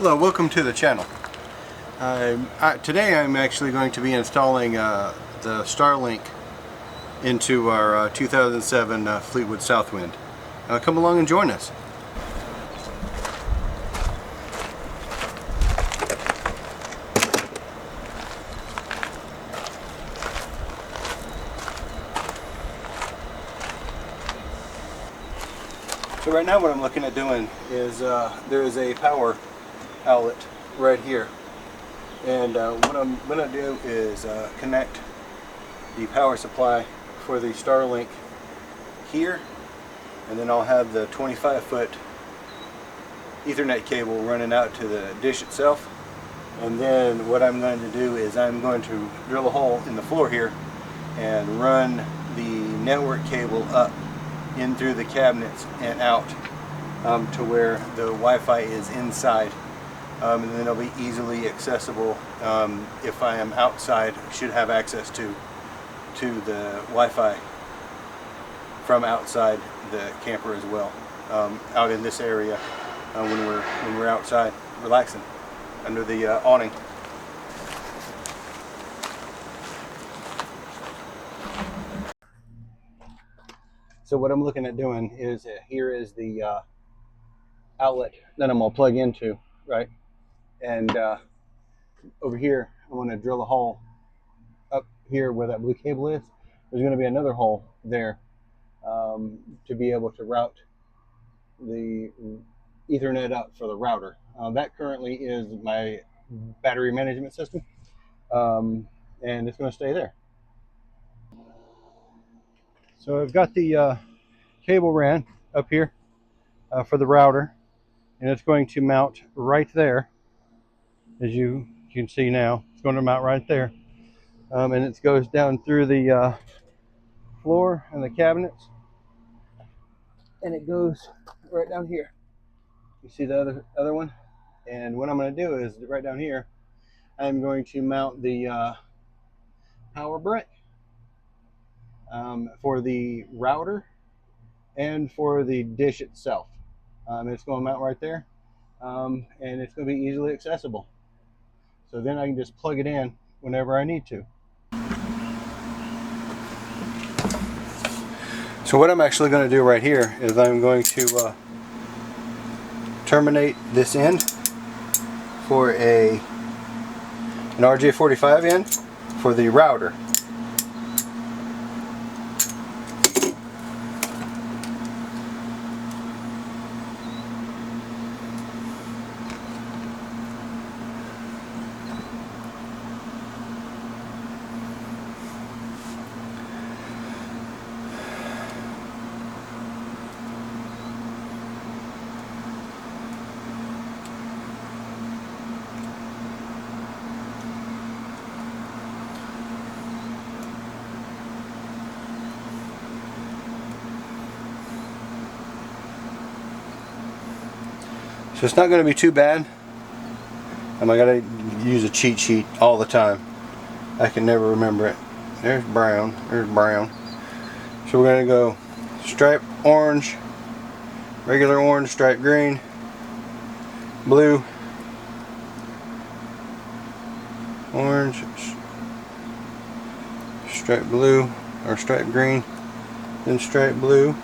Hello, welcome to the channel. Today I'm actually going to be installing the Starlink into our 2007 Fleetwood Southwind. Come along and join us. So right now what I'm looking at doing is there is a power outlet right here, and what I'm going to do is connect the power supply for the Starlink here, and then I'll have the 25-foot Ethernet cable running out to the dish itself. And then what I'm going to do is I'm going to drill a hole in the floor here and run the network cable up in through the cabinets and out to where the Wi-Fi is inside. And then it'll be easily accessible. If I am outside, I should have access to the Wi-Fi from outside the camper as well, out in this area when we're outside relaxing under the awning. So what I'm looking at doing is here is the outlet that I'm going to plug into, right? And over here, I want to drill a hole up here where that blue cable is. There's going to be another hole there to be able to route the Ethernet up for the router. That currently is my battery management system, and it's going to stay there. So I've got the cable ran up here for the router, and it's going to mount right there. As you can see now, it's going to mount right there. And it goes down through the floor and the cabinets, and it goes right down here. You see the other one? And what I'm going to do is right down here, I'm going to mount the power brick for the router and for the dish itself. It's going to mount right there, and it's going to be easily accessible. So then I can just plug it in whenever I need to. So what I'm actually going to do right here is I'm going to terminate this end for an RJ45 end for the router. So it's not going to be too bad. I gotta use a cheat sheet all the time. I can never remember it. There's brown. There's brown. So we're going to go stripe orange, regular orange, stripe green, blue, orange, stripe blue, or stripe green, then stripe blue.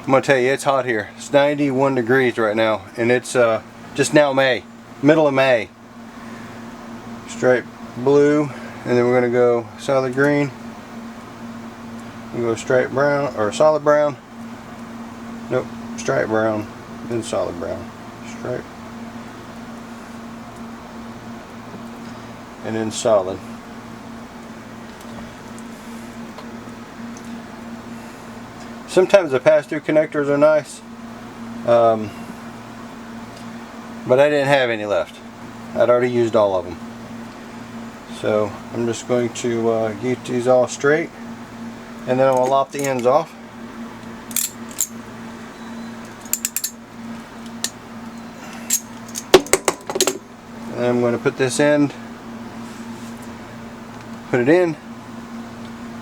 I'm going to tell you, it's hot here. It's 91 degrees right now, and it's just now May, middle of May. Stripe blue, and then we're going to go solid green. We'll go stripe brown, or solid brown. Nope, stripe brown, then solid brown. Stripe. And then solid. Sometimes the pass-through connectors are nice, but I didn't have any left. I'd already used all of them. So I'm just going to get these all straight, and then I'll lop the ends off. And I'm going to put this end, put it in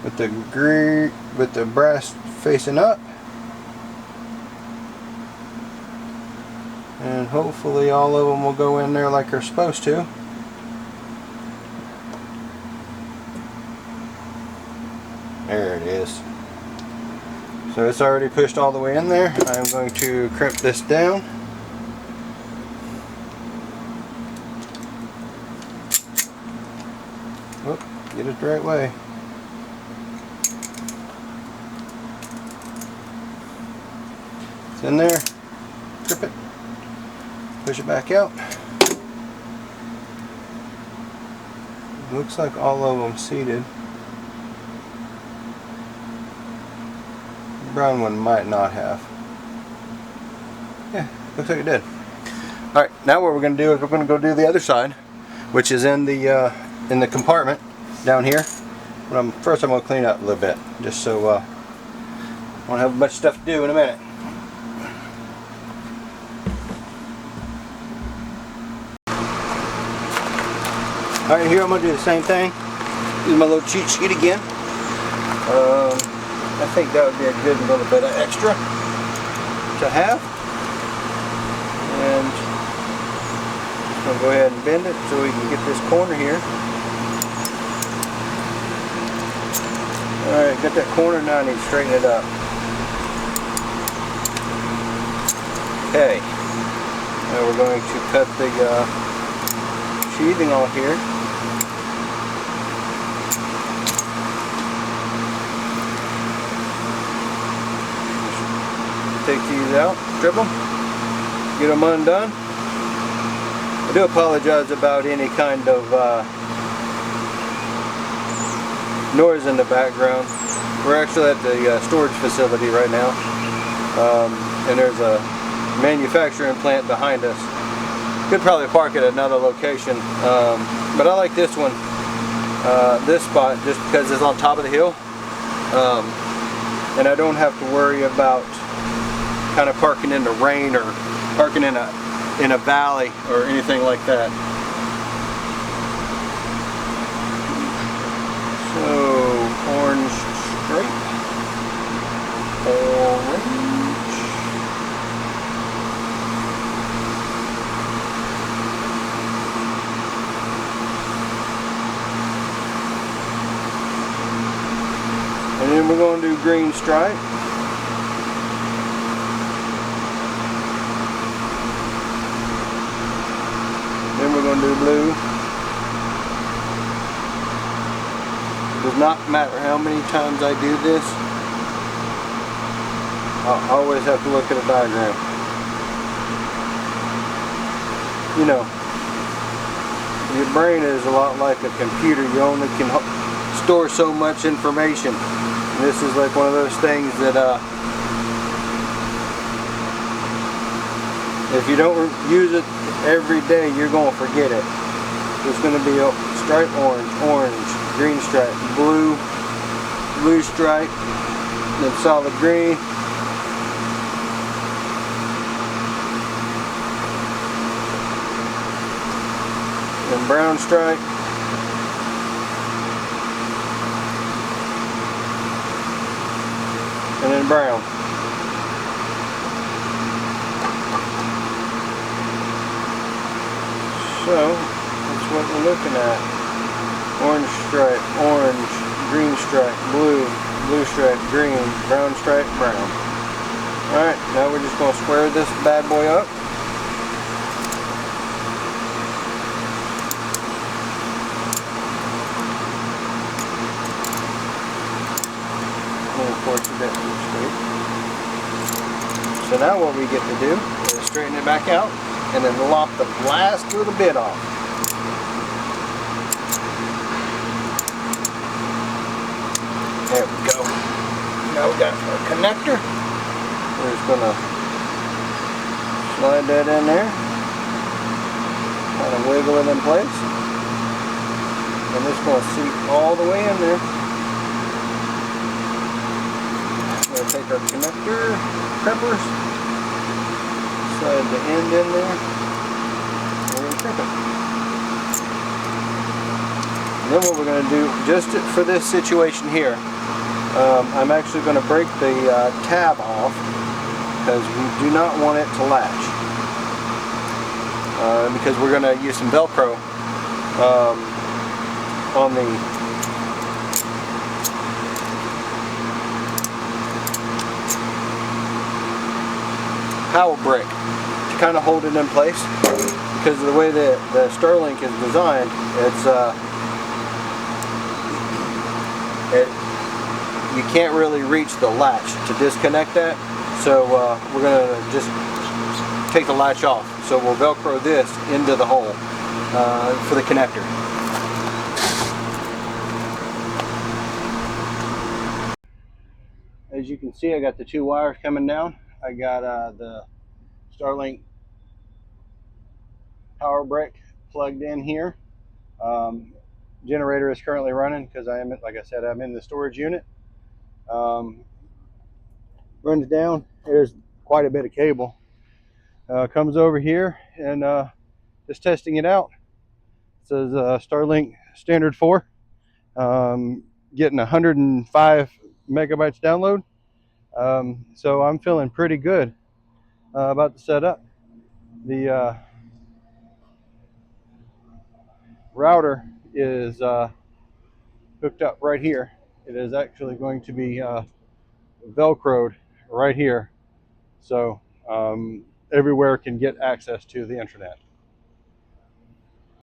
with the brass facing up, and and hopefully all of them will go in there like they're supposed to. There it is. So it's already pushed all the way in there. I'm going to crimp this down. Whoop, get it the right way. It's in there. Grip it. Push it back out. Looks like all of them seated. The brown one might not have. Yeah, looks like it did. Alright, now what we're going to do is we're going to go do the other side, which is in the compartment down here. But first I'm going to clean up a little bit, just so I won't have a bunch of stuff to do in a minute. Alright, here I'm going to do the same thing. Use my little cheat sheet again. I think that would be a good little bit of extra to have. And I'm going to go ahead and bend it so we can get this corner here. Alright, got that corner, now I need to straighten it up. Okay. Now we're going to cut the sheathing off here. Take these out, strip them, get them undone. I do apologize about any kind of noise in the background. We're actually at the storage facility right now, and there's a manufacturing plant behind us. Could probably park at another location, but I like this one, this spot, just because it's on top of the hill, and I don't have to worry about kind of parking in the rain or parking in a valley or anything like that. So orange stripe, orange, and then we're going to do green stripe. Then we're going to do blue. It does not matter how many times I do this, I'll always have to look at a diagram. You know, your brain is a lot like a computer. You only can store so much information. And this is like one of those things that if you don't use it every day, you're going to forget it. There's going to be a stripe orange, orange, green stripe, blue, blue stripe, then solid green, then brown stripe, and then brown. So, that's what we're looking at. Orange stripe, orange, green stripe, blue, blue stripe, green, brown stripe, brown. Alright, now we're just going to square this bad boy up. And of course you got straight. So now what we get to do is straighten it back out and then lop the last little bit off. There we go. Now we got our connector. We're just going to slide that in there. Kind of wiggle it in place. And this is going to seat all the way in there. We're going to take our connector, peppers, slide the end in there. We're going to crimp it. And then what we're going to do, just for this situation here, I'm actually going to break the tab off because we do not want it to latch. because we're going to use some Velcro on the power brick to kind of hold it in place, because of the way that the Starlink is designed. You can't really reach the latch to disconnect that, so we're going to just take the latch off. So we'll Velcro this into the hole for the connector. As you can see, I got the two wires coming down. I got the Starlink power brick plugged in here. Generator is currently running because I am, like I said, I'm in the storage unit. Runs down. There's quite a bit of cable. Comes over here and just testing it out. It says Starlink standard 4. Getting 105 megabytes download. So I'm feeling pretty good about the setup. The router is hooked up right here. It is actually going to be Velcroed right here, so everywhere can get access to the internet.